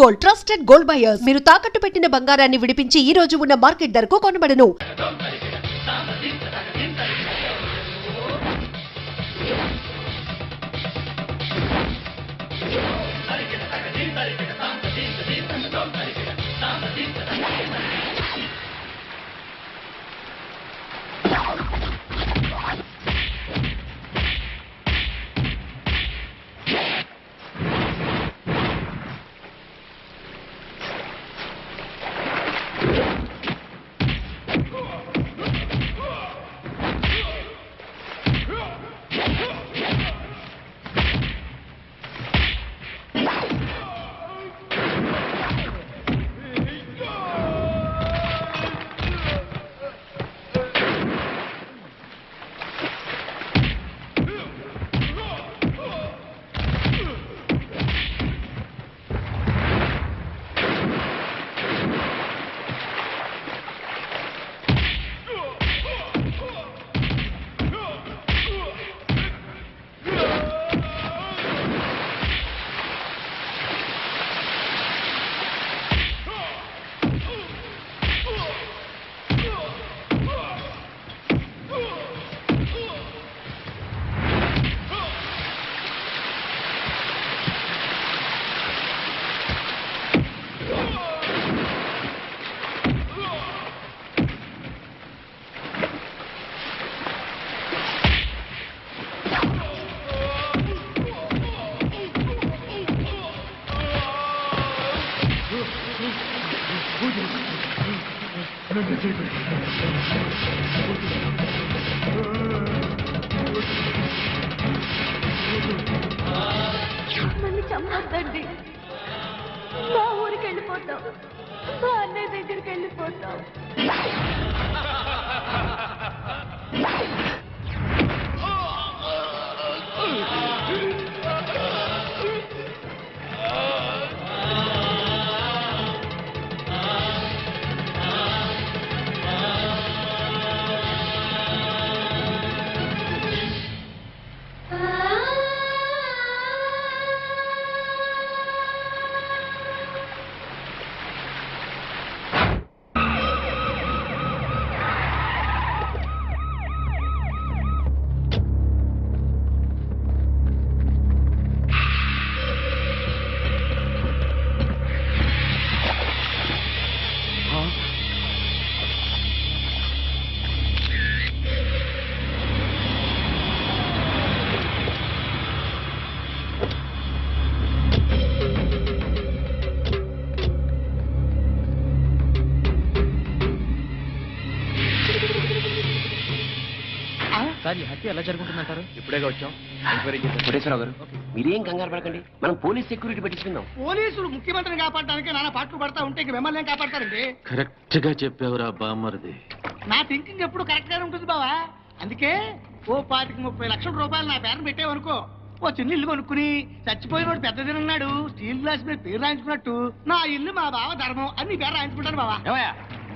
Gold, trusted gold buyers. మీరు తాకట్టు పెట్టిన బంగారాన్ని విడిపించి ఈ రోజు ఉన్న మార్కెట్ ధరకు కొనబడను. నన్ను చంపొద్దండి. మా ఊరికి వెళ్ళిపోతాం, మా అన్నయ్య దగ్గరికి వెళ్ళిపోతాం. సార్, ఈ హత్య ఎలా జరుగుతుందంటారు? ఇప్పుడేగా వచ్చాం. కోటేశ్వరరావు గారు, మీరేం కంగారు పడకండి, మనం పోలీస్ సెక్యూరిటీ పెట్టించుకుందాం. పోలీసులు ముఖ్యమంత్రిని కాపాడడానికి నానా పాటలు పడతా ఉంటే మిమ్మల్ని ఏం కాపాడతారండి? కరెక్ట్ గా చెప్పావురా బామ్మరిది. నా థింకింగ్ ఎప్పుడు కరెక్ట్ గానే ఉంటుంది బావా. అందుకే ఓ 25-30 లక్షల రూపాయలు నా పేరు పెట్టేవనుకో, ఓ చిన్న ఇల్లు కొనుక్కుని చచ్చిపోయిన వాడు పెద్ద తిన్నాడు స్టీల్ గ్లాస్ మీద పేరు రాయించుకున్నట్టు నా ఇల్లు మా బావ ధర్మం అని నీ పేరు రాయించుకుంటాను బావా.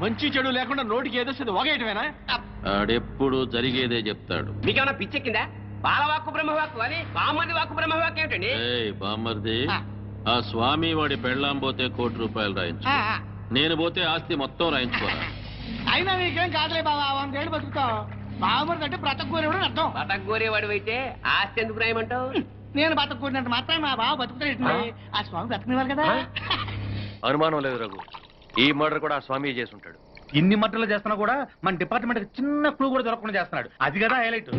మంచి చెడు లేకుండా నోటికి ఏదో ఒకేయటమేనా? ఆడెప్పుడు జరిగేదే చెప్తాడు. మీకేమన్నా పిచ్చెక్కిందా? బాలవాక్కు బ్రహ్మవాక్కు అని బామ్మది వాక్కు బ్రహ్మవాక్కు ఏమిటండి? బామ్మరిది, ఆ స్వామి వాడి పెళ్ళాం పోతే ₹1,00,00,000 రాయించు, నేను పోతే ఆస్తి మొత్తం రాయించుకోరా. అయినా నీకేం కాదులే బావా, 100 ఏళ్ళు బతుకుతావు. బావమరిది అంటే బ్రతకూరేవాడు అర్థం. బతకగోరేవాడు అయితే ఆస్తి ఎందుకు రాయమంటావు? నేను బతకూరినంత మాత్రం మా బావ బతుకుతాడు. ఆ స్వామి బతకనివ్వాలి కదా. అనుమానం లేదు రఘు, ఈ మర్డర్ కూడా ఆ స్వామి చేసి ఉంటాడు. ఇన్ని మట్టలు చేస్తున్నా కూడా మన డిపార్ట్మెంట్ చిన్న క్లూ కూడా దొరకకుండా చేస్తున్నాడు. అది కదా హైలైట్.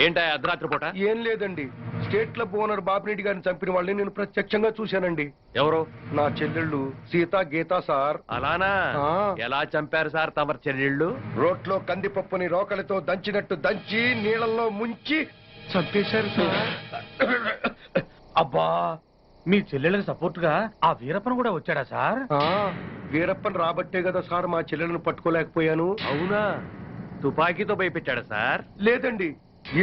ఏంటా అర్ధరాత్రి పూట? ఏం లేదండి, స్టేట్ క్లబ్ ఓనర్ బాపిరెడ్డి గారిని చంపిన వాళ్ళని నేను ప్రత్యక్షంగా చూశానండి. ఎవరు? నా చెల్లెళ్ళు సీత గీత సార్. అలానా? ఎలా చంపారు సార్ తమరు చెల్లెళ్ళు? రోట్లో కందిపప్పుని రోకలితో దంచినట్టు దంచి నీళ్ళల్లో ముంచి చంపేశారు సార్. అబ్బా, మీ చెల్లెళ్ళకి సపోర్ట్ గా ఆ వీరప్పన్ కూడా వచ్చాడా సార్? వీరప్పన్ రాబట్టే కదా సార్ మా చెల్లెలను పట్టుకోలేకపోయాను. అవునా? తుపాకీతో భయపెట్టాడా సార్? లేదండి,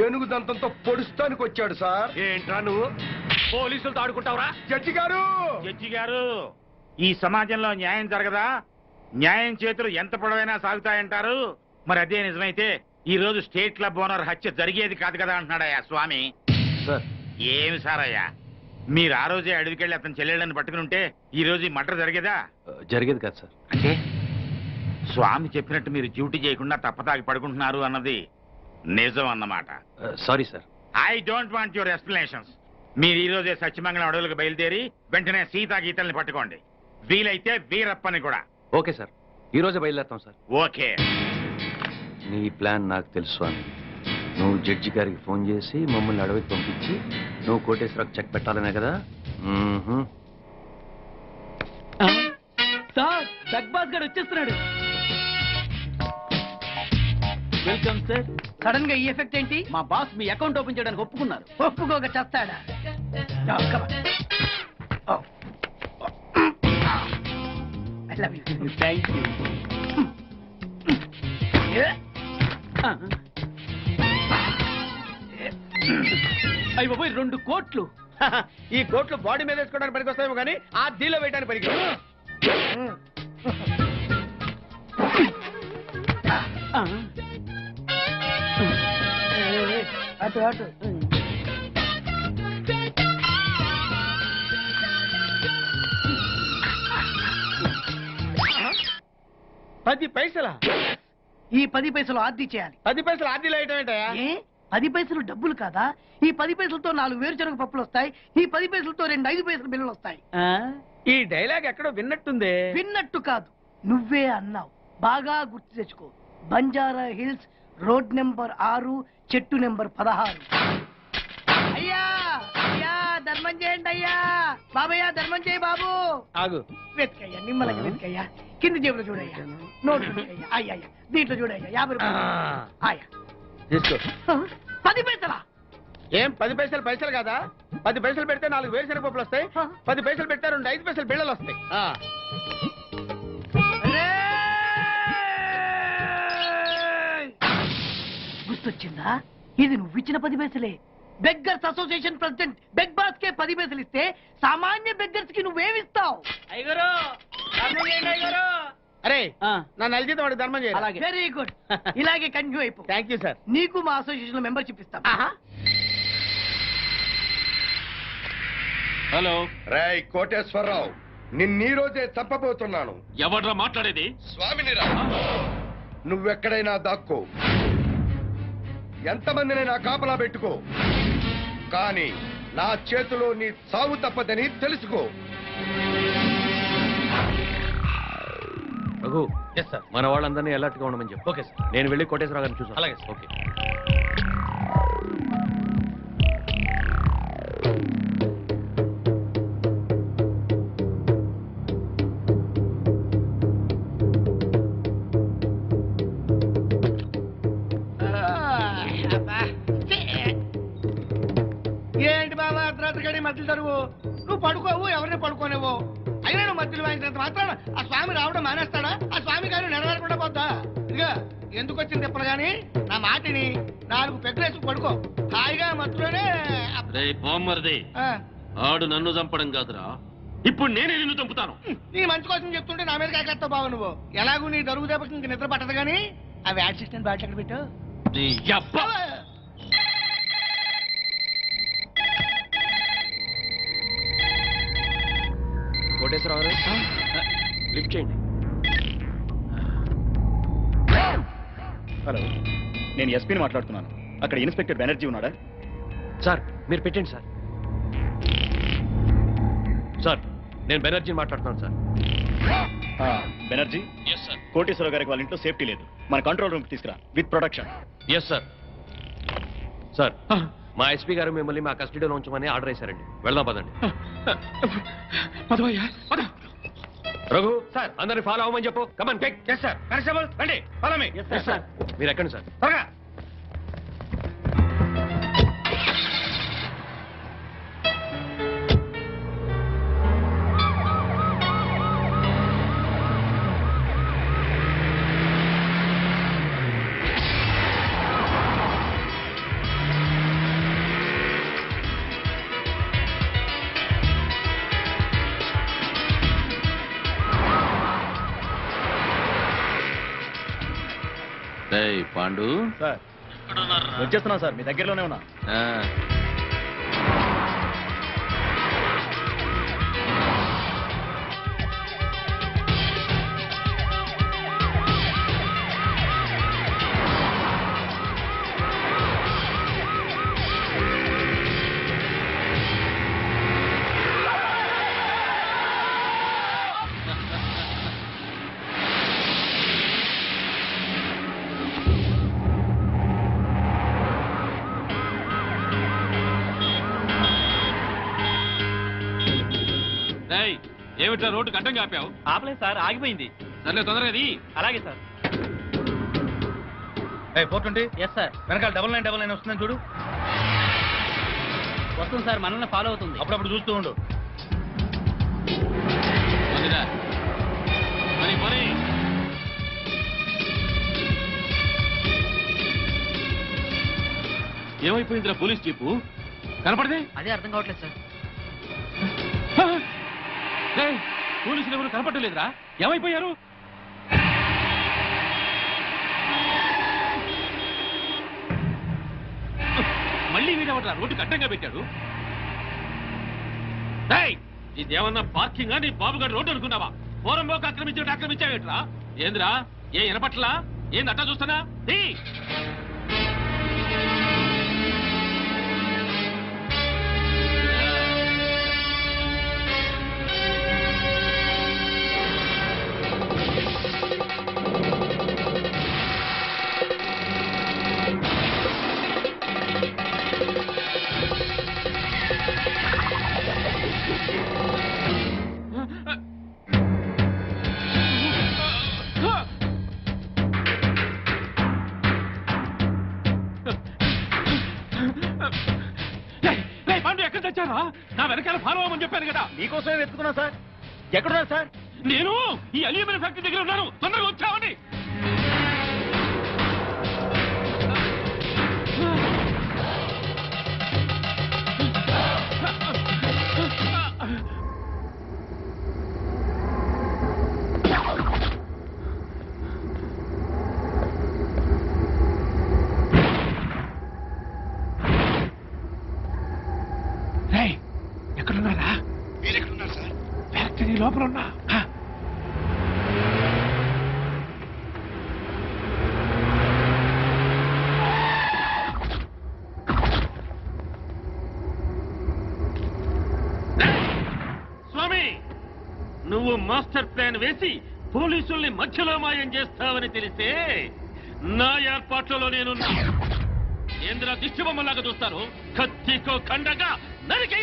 ఏనుగు దంతంతో పొడుస్తానికి వచ్చాడు సార్. ఏంట్రా నువ్వు పోలీసులతో ఆడుకుంటావురా? జడ్జి గారు, జడ్జి గారు, ఈ సమాజంలో న్యాయం జరగదా? న్యాయం చేతులు ఎంత పొడవైనా సాగుతాయంటారు. మరి అదే నిజమైతే ఈ రోజు స్టేట్ క్లబ్ ఓనర్ హత్య జరిగేది కాదు కదా అంటున్నాడయ్యా స్వామి. సార్, ఏమి సార్ అయ్యా, మీరు ఆ రోజే అడవికెళ్ళి అతని చెల్లెళ్ళని పట్టుకుని ఉంటే ఈ రోజు ఈ మటర్ జరిగేదా? జరిగేది కాదు సార్. అంటే స్వామి చెప్పినట్టు మీరు డ్యూటీ చేయకుండా తప్పతాగి పడుకుంటున్నారు అన్నది నిజం అన్నమాట. Sorry sir. I don't want your explanations. మీరు ఈ రోజే సత్యమంగళం అడవులకు బయలుదేరి వెంటనే సీతా గీతల్ని పట్టుకోండి. వీలైతే వీరప్పని కూడా. ఓకే సార్, ఈ రోజే బయలుదేరుతాం సార్. ఓకే. నీ ప్లాన్ నాకు తెలుసు స్వామి. నువ్వు జడ్జి గారికి ఫోన్ చేసి మమ్మల్ని అడవికి పంపించి నువ్వు కోటేశ్వరకు చెక్ పెట్టాలనే కదా? సార్ జగ్బాస్ గారు వచ్చేస్తున్నాడు. Welcome sir. సడన్ గా ఈ ఎఫెక్ట్ ఏంటి? మా బాస్ మీ అకౌంట్ ఓపెన్ చేయడానికి ఒప్పుకున్నారు. ఒప్పుకోక చేస్తాడా? Thank you. అయ్యి బాబోయ్, 2 కోట్లు. ఈ కోట్లు బాడీ మీద వేసుకోవడానికి పనికి వస్తాయేమో కానీ ఆ దీలో వేయడానికి పనికి అటు అటు. పది పైసలా? ఈ 10 పైసలు ఆర్డీ చేయాలి. 10 పైసలు ఆర్డీలో వేయటం ఏంటయ్యా? ఏ 10 పైసలు డబ్బులు కాదా? ఈ 10 పైసలతో 4 వేరుశనగ పప్పులు వస్తాయి. ఈ 10 పైసలతో 2 5 పైసలు బిల్లులు వస్తాయి. ఈ డైలాగ్ ఎక్కడో విన్నట్టుంది. విన్నట్టు కాదు, నువ్వే అన్నావు. బాగా గుర్తు తెచ్చుకో. బంజారా హిల్స్, రోడ్ నెంబర్ 6, చెట్టు నెంబర్ 16. అయ్యా అయ్యా ధర్మం చేయండి అయ్యా. బాబయ్యా ధర్మం చేయి బాబు. ఆగు. వెతికయ్యా, నిమ్మలకి వెతికయ్యా. కింది జేబులో చూడయ్యా. నోట్ చూడయ్యా. అయ్యా దీంట్లో చూడయ్యా. 50 రూపాయలు. అయ్యా తీసుకో. 10 పైసలా? ఏం 10 పైసలు పైసలు కాదా? 10 పైసలు పెడితే 4 వేరుశనగ పప్పులు వస్తాయి. 10 పైసలు పెడితే 2 5 పైసలు బిళ్ళలు వస్తాయి. గుర్తొచ్చిందా? ఇది నువ్వు ఇచ్చిన 10 పైసలే. Beggars association president beg boss కే 10 పైసలు ఇస్తే సామాన్య బెగ్గర్స్ కి నువ్వేమిస్తావు? అయ్యగారు ధర్మం చేయండి అయ్యగారు. అరే నా నెల జీతం వాడి ధర్మం చేయాలి. Very good. ఇలాగే కంటిన్యూ అయిపో. Thank you sir. నీకు మా అసోసియేషన్ లో మెంబర్షిప్ ఇస్తాం. హలో. రేయ్ కోటేశ్వరరావు, నిన్నీ రోజే చంపబోతున్నాను. ఎవడ్రా మాట్లాడేది? స్వామినిరా. నువ్వెక్కడైనా దాక్కో, ఎంతమందినైనా కాపలా పెట్టుకో, కానీ నా చేతిలో నీ సావు తప్పదని తెలుసుకో. రఘు, మన వాళ్ళందరినీ అలర్ట్ గా ఉండమని చెప్పు. Okay sir. నేను వెళ్ళి కోటేశ్వరరావు గారిని చూసాను. అలాగే. ఓకే. ఏంటి బాబా అర్ధరాత్రి గడి మధ్యలో తరువు? నువ్వు పడుకోవు, ఎవరిని పడుకోనేవో. అయినా నువ్వు మధ్యలో వాయించినంత మాత్రాన ఆ స్వామి రావడం మానేస్తాడా? ఆ స్వామి గారు నెరవేరకుండా పోద్దా? ఇదిగా ఎందుకు వచ్చింది తిప్పలు గాని నా మాటిని 4 పెగ్గులేసి పడుకో. హాయిగా మధ్యలోనే రే బామ్మర్ది, ఆడు నన్ను చంపడం కాదురా, ఇప్పుడు నేనే నిన్ను చంపుతాను. నీ మంచి కోసం చెప్తుంటే నా మీద కాకేస్తావు బాబు నువ్వు. ఎలాగూ నీ దరుగు దెబ్బకి ఇంక నిద్ర పట్టదు గానీ ఆ వ్యాట్ సిస్టమ్ బ్యాట్ ఎక్కడ పెట్టు. నీ యబ్బ. కోటేశ్వరరావు గారు లిఫ్ట్ చేయండి. హలో, నేను ఎస్పీని మాట్లాడుతున్నాను. అక్కడ ఇన్స్పెక్టర్ బెనర్జీ ఉన్నాడా? సార్ మీరు పెట్టండి సార్. సార్ నేను బెనర్జీని మాట్లాడుతున్నాను సార్. బెనర్జీ, కోటేశ్వరరావు గారికి వాళ్ళ ఇంట్లో సేఫ్టీ లేదు. మన కంట్రోల్ రూమ్కి తీసుకురా with protection. Yes sir. Sir మా ఎస్పీ గారు మిమ్మల్ని మా కస్టడీలో ఉంచమని ఆర్డర్ వేశారండి. వెళ్దాం పదండి. రఘు సార్, అందరిని ఫాలో అవ్వమని చెప్పు. Come on quick. Yes sir. Constable రండి, ఫాలో మీ. Yes sir. మీరు ఎక్కండి సార్. త్వరగా. రేయ్ పాండు, సార్ వచ్చేస్తున్నా సార్, మీ దగ్గరలోనే ఉన్నా. ఏయ్, ఏమిట్రా రోడ్డు గడ్డం కాపావు? ఆపలేదు సార్, ఆగిపోయింది. సర్లే తొందరగా అలాగే సార్. 420. Yes sir. వెనకాల 9999 వస్తుందని చూడు. వస్తుంది సార్, మనల్ని ఫాలో అవుతుంది. అప్పుడప్పుడు చూస్తూ ఉండు. మరి మరి ఏమైపోయిందిరా పోలీస్ జీపు? కనపడదే? అదే అర్థం కావట్లేదు సార్. పోలీసులు ఎవరు కనపడలేదురా? ఏమైపోయారు? మళ్ళీ వీడేవట్రా రోడ్డు కట్టంగా పెట్టాడు? ఇదేమన్నా పార్కింగా? నీ బాబుగారు రోడ్డు అనుకున్నావా? పోరంబోకి ఆక్రమించావేట్రా? ఏంద్రా, ఏ వినపట్లా? ఏంది అట్టా చూస్తున్నా? ఎక్కడ తెచ్చారా? నా వెనకాల ఫాలో అవ్వమని చెప్పాను కదా. నీకోసమే వెతుకున్నా సార్. ఎక్కడున్నారు సార్? నేను ఈ అల్యూమినియం ఫ్యాక్టరీ దగ్గర ఉన్నాను. తొందరగా వచ్చావని. ఎక్కడున్నారా? మీరెక్కడున్నారు సార్? ఫ్యాక్టరీ లోపల ఉన్నా. స్వామి, నువ్వు మాస్టర్ ప్లాన్ వేసి పోలీసుల్ని మధ్యలో మాయం చేస్తావని తెలిస్తే నా ఏర్పాట్లలో నేను ఏంద్ర దిష్టి బొమ్మలాగా చూస్తారు. కత్తికో ఖండగా నరికి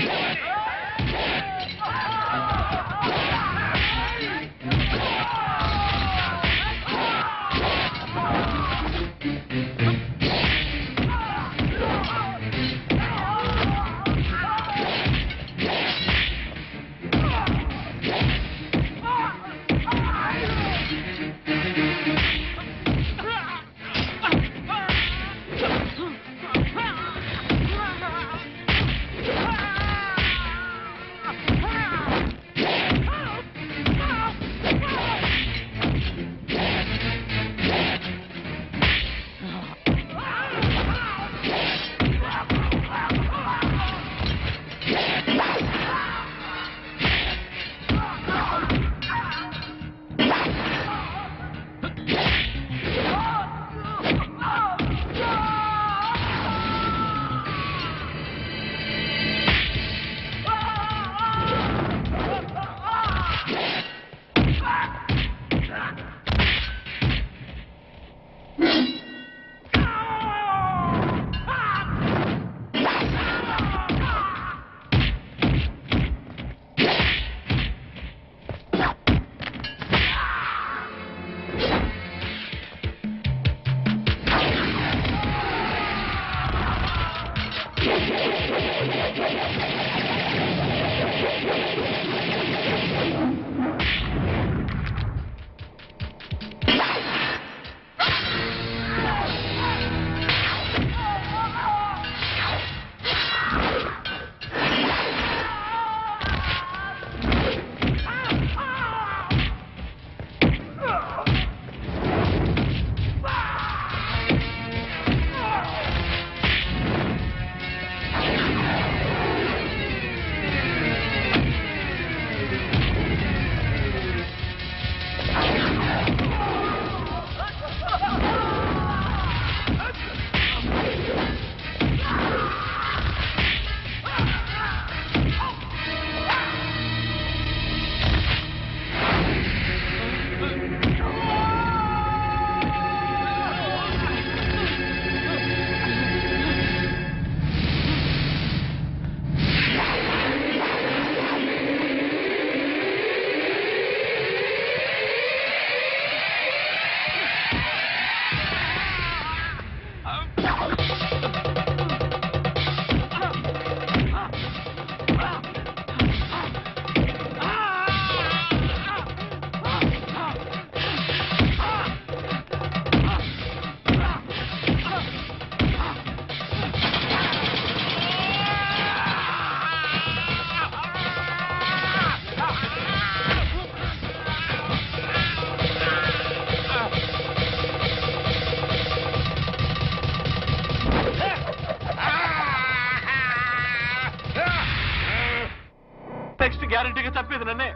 నెక్స్ట్ గ్యారంటీగా తప్పేది నన్నే.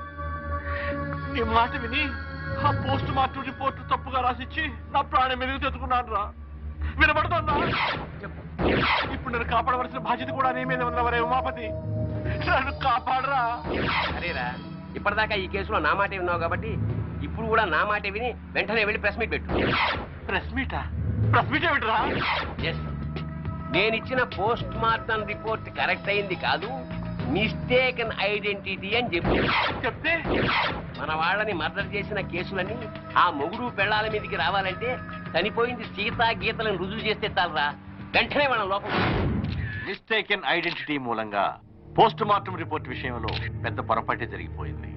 నీ మాట విని ఆ పోస్ట్ మార్టం రిపోర్ట్ తప్పుగా రాసిచ్చి నా ప్రాణం మీదకి తెచ్చుకున్నాను రా. వినబడుతుందా? ఇప్పుడు నన్ను కాపాడవలసిన బాధ్యత కూడా నీ మీద ఉన్నవరే ఉమాపతి. నన్ను కాపాడరా. అరేరా, ఇప్పటిదాకా ఈ కేసులో నా మాట విన్నావు కాబట్టి ఇప్పుడు కూడా నా మాట విని వెంటనే వెళ్ళి ప్రెస్ మీట్ పెట్టు. ప్రెస్ మీటా? ప్రెస్ మీట్ ఏమిట్రా? ఎస్, నేనిచ్చిన పోస్ట్ మార్టం రిపోర్ట్ కరెక్ట్ అయింది కాదు, మిస్టేకన్ ఐడెంటిటీ అని చెప్పు. చెప్తే మన వాళ్ళని మర్డర్ చేసిన కేసులన్నీ ఆ మొగుడు పెళ్ళాల మీదకి రావాలంటే చనిపోయింది సీతా గీతలను రుజువు చేస్తే చాలరా, వెంటనే మన లోపల. మిస్టేకెన్ ఐడెంటిటీ మూలంగా పోస్ట్ మార్టం రిపోర్ట్ విషయంలో పెద్ద పొరపాటే జరిగిపోయింది.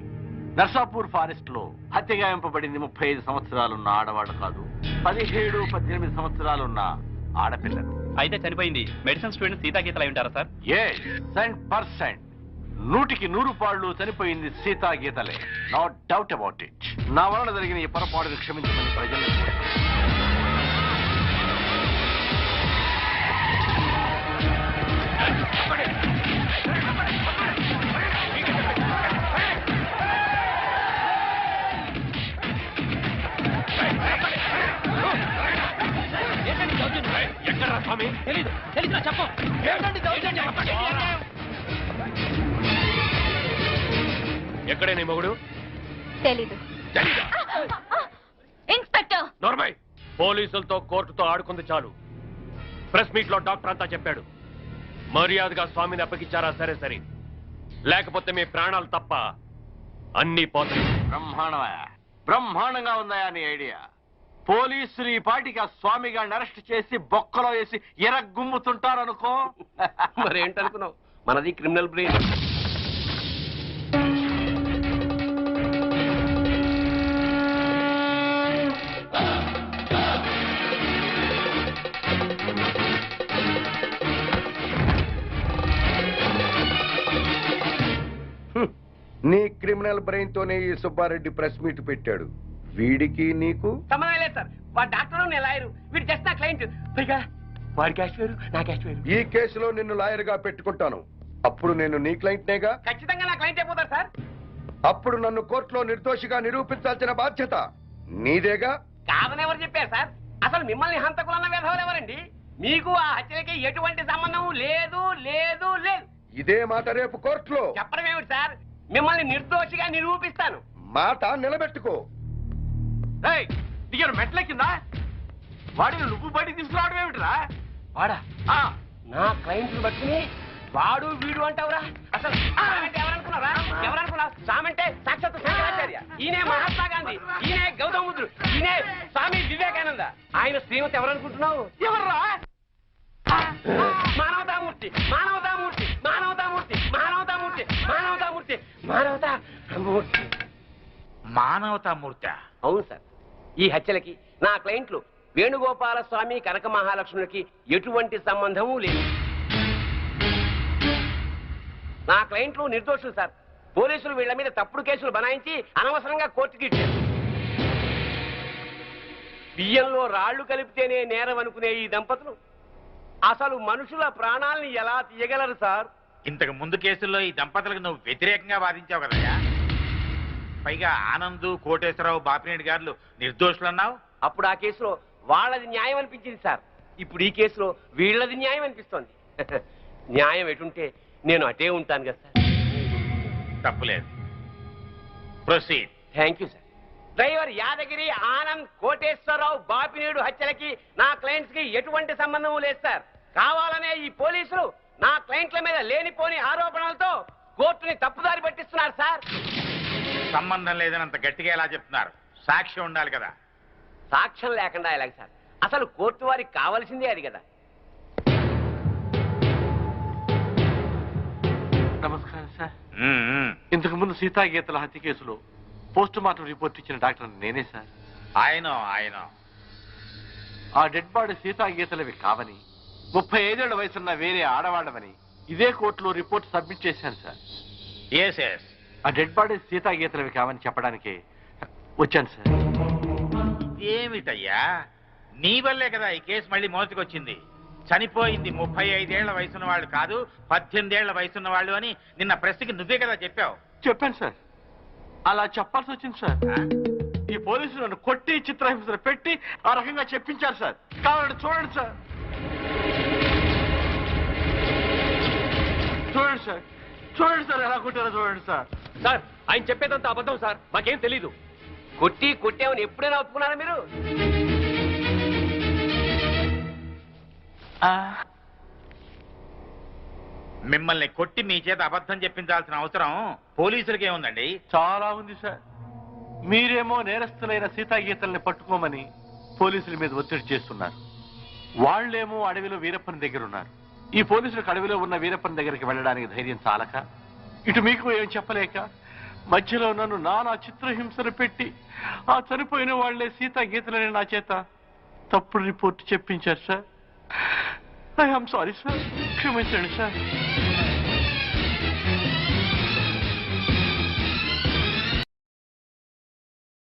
నర్సాపూర్ ఫారెస్ట్ లో హత్యగాయింపబడింది 35 సంవత్సరాలున్న ఆడవాడు కాదు, 17-18 సంవత్సరాలున్న ఆడపిల్లలు. అయితే చనిపోయింది మెడిసిన్ స్టూడెంట్ సీతాగీతలు అయి ఉంటారా సార్? 100%, 100కి 100 చనిపోయింది సీతా గీతలే. No doubt about it. నా వలన జరిగిన ఈ పొరపాటును క్షమించమని ప్రజలను ఎక్కడ్రా స్వామి? తెలీదు చెప్పు. ఎక్కడే నీ మొగుడు? తెలీదు. ఇన్స్పెక్టర్ నోర్మై, పోలీసులతో కోర్టుతో ఆడుకుంది చాలు. ప్రెస్ మీట్ లో డాక్టర్ అంతా చెప్పాడు. మర్యాదగా స్వామిని అప్పగించారా? సరే సరే, లేకపోతే మీ ప్రాణాలు తప్ప అన్ని పోతాయి. బ్రహ్మాండంగా ఉందా నీ ఐడియా? పోలీసులు ఈ పాటికి ఆ స్వామి గారిని అరెస్ట్ చేసి బొక్కలో వేసి ఎరగుమ్ముతుంటారనుకో. మరేంటనుకున్నావు, మనది క్రిమినల్ బ్రెయిన్. నీ క్రిమినల్ బ్రెయిన్ తోనే ఈ సుబ్బారెడ్డి ప్రెస్ మీట్ పెట్టాడు. వీడికి నీకు సంబంధం లేదు సార్. వాడు డాక్టర్, నేను లాయరు, వీడు జస్ట్ నా క్లయింట్. పైగా వాడి క్యాష్ వేరు, నా క్యాష్ వేరు. ఈ కేసులో నిన్ను లాయర్ గా పెట్టుకుంటాను. అప్పుడు నేను నీ క్లయింట్నేగా. ఖచ్చితంగా నా క్లయింట్ అయిపోతారు సార్. అప్పుడు నన్ను కోర్టులో నిర్దోషిగా నిరూపించాల్సిన బాధ్యత నీదేగా. కాదని ఎవరు చెప్పారు సార్? అసలు మిమ్మల్ని హంతకులన్న వేధవులు ఎవరండి? మీకు ఆ హత్యలకి ఎటువంటి సంబంధం లేదు లేదు లేదు. ఇదే మాట రేపు కోర్టులో చెప్పడం ఏమిటి సార్? మిమ్మల్ని నిర్దోషిగా నిరూపిస్తాను. మాట నిలబెట్టుకో. దిగారు మెట్ల కింద వాడిని నువ్వు బయటికి తీసుకురావడం ఏమిటిరా? వాడా? నా క్లయింట్ బట్టుకుని వాడు వీడు అంటావురా? అసలు సామంటే ఎవరనుకున్నారా? ఎవరనుకున్నావు? సామంటే సాక్షాత్ శంకరాచార్య, ఈయనే మహాత్మా గాంధీ, ఈయనే గౌతమ బుద్ధుడు, ఈయనే స్వామి వివేకానంద. ఆయన శ్రీమతి ఎవరనుకుంటున్నావు? ఎవర్రా? మానవతామూర్తి, మానవతామూర్తి, మానవతామూర్తి, మానవతామూర్తి, మానవతామూర్తి, మానవతామూర్తి. మానవతామూర్తి? అవును సార్. ఈ హత్యలకి నా క్లయింట్లు వేణుగోపాల స్వామి, కనక మహాలక్ష్ములకి ఎటువంటి సంబంధము లేదు. నా క్లయింట్లు నిర్దోషులు సార్. పోలీసులు వీళ్ల మీద తప్పుడు కేసులు బనాయించి అనవసరంగా కోర్టుకి ఇచ్చారు. బియ్యంలో రాళ్లు కలిపితేనే నేరం అనుకునే ఈ దంపతులు అసలు మనుషుల ప్రాణాలని ఎలా తీయగలరు సార్? ఇంతకు ముందు కేసుల్లో ఈ దంపతులకు నువ్వు వ్యతిరేకంగా వాదించావు కదయ్యా. పైగా ఆనంద్, కోటేశ్వరరావు, బాపినేని గారు నిర్దోషులు అన్నావు. అప్పుడు ఆ కేసులో వాళ్ళది న్యాయం అనిపించింది సార్. ఇప్పుడు ఈ కేసులో వీళ్ళది న్యాయం అనిపిస్తోంది. న్యాయం ఎటుంటే నేను అటే ఉంటాను కదా సార్. తప్పులేదు. Proceed. Thank you sir. Driver Yadagiri, Anand, Koteswararao, Bapineedu హత్యలకి నా క్లయింట్స్ కి ఎటువంటి సంబంధం లేదు సార్. కావాలనే ఈ పోలీసులు నా క్లయింట్ల మీద లేనిపోని ఆరోపణలతో కోర్టుని తప్పుదారి పట్టిస్తున్నారు సార్. సంబంధం లేదని అంత గట్టిగా ఎలా చెప్తున్నారు? సాక్ష్యం ఉండాలి కదా. సాక్ష్యం లేకుండా ఎలాగ సార్? అసలు కోర్టు వారికి కావాల్సిందే అది కదా. నమస్కారం సార్. ఇంతకు ముందు సీతాగీతల హత్య కేసులో పోస్ట్ మార్టం రిపోర్ట్ ఇచ్చిన డాక్టర్ నేనే సార్. ఆయన ఆ డెడ్ బాడీ సీతాగీతలవి కావని, 35 ఏళ్ల వయసున్న వేరే ఆడవాళ్ళమని ఇదే కోర్టులో రిపోర్ట్ సబ్మిట్ చేశాను సార్. Yes yes. ఆ డెడ్ బాడీ సీతాగీతలవి కావని చెప్పడానికి వచ్చాను సార్. ఏమిటయ్యా, నీ వల్లే కదా ఈ కేసు మళ్ళీ మోసుకొచ్చింది. చనిపోయింది 35 ఏళ్ల వయసున్న వాళ్ళు కాదు 18 ఏళ్ల వయసున్న వాళ్ళు అని నిన్న ప్రెస్కి నువ్వే కదా చెప్పావు. చెప్పాను సార్, అలా చెప్పాల్సి వచ్చింది సార్. ఈ పోలీసులు నన్ను కొట్టి చిత్రహింసలు పెట్టి ఆ రకంగా చెప్పించారు సార్. కావాలంటే చూడండి సార్, చూడండి సార్, చూడండి సార్ ఎలా కొట్టారో చూడండి సార్. సార్ ఆయన చెప్పేదంతా అబద్ధం సార్, మాకేం తెలీదు. కొట్టామని ఎప్పుడైనా ఒప్పుకున్నారా మీరు? మిమ్మల్ని కొట్టి మీ చేత అబద్ధం చెప్పించాల్సిన అవసరం పోలీసులకే ఉందండి. చాలా ఉంది సార్. మీరేమో నేరస్తులైన సీతాగీతల్ని పట్టుకోమని పోలీసుల మీద ఒత్తిడి చేస్తున్నారు. వాళ్లేమో అడవిలో వీరప్పని దగ్గర ఉన్నారు. ఈ పోలీసులకు అడవిలో ఉన్న వీరప్పని దగ్గరికి వెళ్ళడానికి ధైర్యం చాలక, ఇటు మీకు ఏం చెప్పలేక మధ్యలో నన్ను నానా చిత్రహింసలు పెట్టి ఆ చనిపోయిన వాళ్లే సీతాగీతలని నా చేత తప్పుడు రిపోర్ట్ చెప్పించారు sir. I am sorry sir, క్షమించండి సార్.